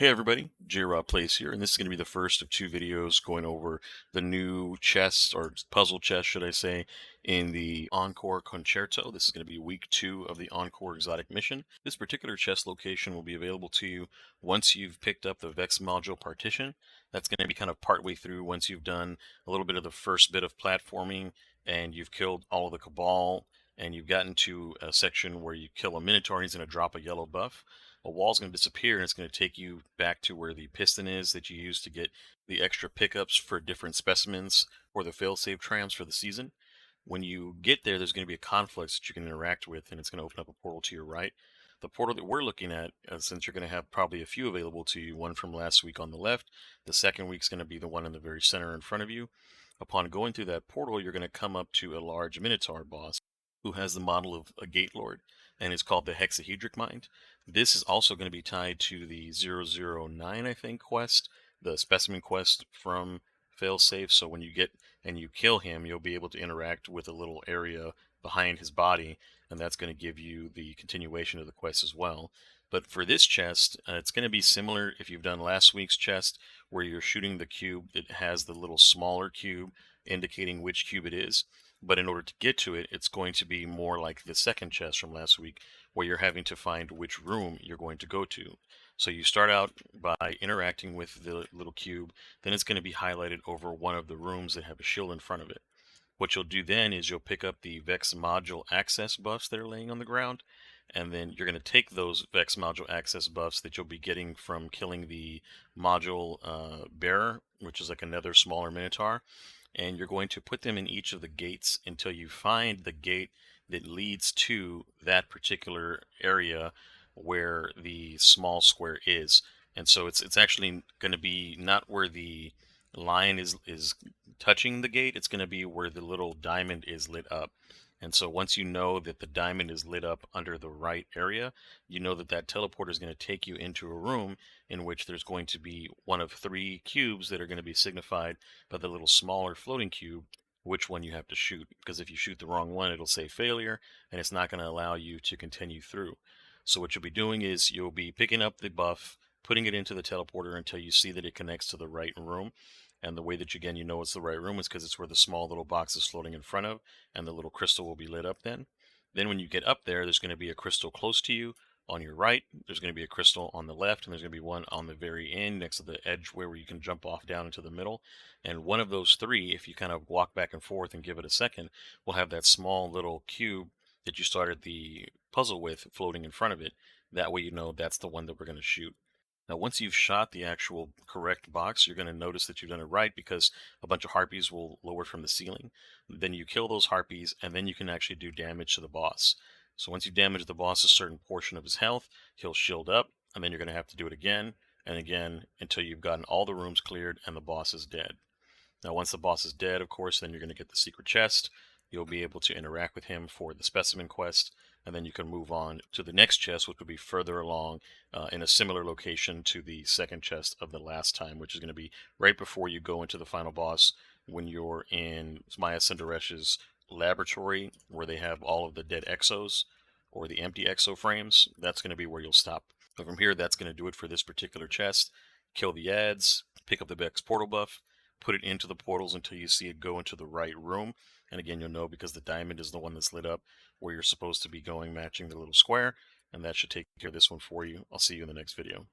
Hey everybody, J-Rob Plays here, and this is going to be the first of two videos going over the new chest, or puzzle chest, should I say, in the Encore Concerto. This is going to be week 2 of the Encore Exotic Mission. This particular chest location will be available to you once you've picked up the Vex module partition. That's going to be kind of partway through once you've done a little bit of the first bit of platforming, and you've killed all of the Cabal, and you've gotten to a section where you kill a Minotaur, and he's going to drop a yellow buff. A wall's going to disappear, and it's going to take you back to where the piston is that you use to get the extra pickups for different specimens or the failsafe trams for the season. When you get there, there's going to be a conflict that you can interact with, and it's going to open up a portal to your right. The portal that we're looking at, since you're going to have probably a few available to you, one from last week on the left, the second week's going to be the one in the very center in front of you. Upon going through that portal, you're going to come up to a large Minotaur boss who has the model of a Gate Lord, and it's called the Hexahedric Mind. This is also going to be tied to the 009, I think, quest, the specimen quest from Failsafe. So when you get and you kill him, you'll be able to interact with a little area behind his body, and that's going to give you the continuation of the quest as well. But for this chest, it's going to be similar if you've done last week's chest, where you're shooting the cube that has the little smaller cube indicating which cube it is. But in order to get to it, it's going to be more like the second chest from last week, where you're having to find which room you're going to go to. So you start out by interacting with the little cube, then it's going to be highlighted over one of the rooms that have a shield in front of it. What you'll do then is you'll pick up the Vex module access buffs that are laying on the ground, and then you're going to take those Vex module access buffs that you'll be getting from killing the module bearer, which is like another smaller Minotaur, and you're going to put them in each of the gates until you find the gate that leads to that particular area where the small square is. And so it's actually going to be not where the line is touching the gate, it's going to be where the little diamond is lit up. And so once you know that the diamond is lit up under the right area, you know that that teleporter is going to take you into a room in which there's going to be one of 3 cubes that are going to be signified by the little smaller floating cube, which one you have to shoot. Because if you shoot the wrong one, it'll say failure, and it's not going to allow you to continue through. So what you'll be doing is you'll be picking up the buff, putting it into the teleporter until you see that it connects to the right room. And the way that again you know it's the right room is because it's where the small little box is floating in front of, and the little crystal will be lit up then. Then when you get up there, there's going to be a crystal close to you on your right. There's going to be a crystal on the left, and there's going to be one on the very end next to the edge where you can jump off down into the middle. And one of those 3, if you kind of walk back and forth and give it a second, will have that small little cube that you started the puzzle with floating in front of it. That way you know that's the one that we're going to shoot. Now, once you've shot the actual correct box, you're going to notice that you've done it right because a bunch of harpies will lower from the ceiling. Then you kill those harpies, and then you can actually do damage to the boss. So once you damage the boss a certain portion of his health, he'll shield up, and then you're going to have to do it again and again until you've gotten all the rooms cleared and the boss is dead. Now, once the boss is dead, of course, then you're going to get the secret chest. You'll be able to interact with him for the specimen quest, and then you can move on to the next chest, which will be further along in a similar location to the second chest of the last time, which is going to be right before you go into the final boss when you're in Maya Cinderesh's laboratory where they have all of the dead exos or the empty exo frames. That's going to be where you'll stop. But from here, that's going to do it for this particular chest. Kill the ads, pick up the Vex portal buff, put it into the portals until you see it go into the right room. And again, you'll know because the diamond is the one that's lit up where you're supposed to be going, matching the little square. And that should take care of this one for you. I'll see you in the next video.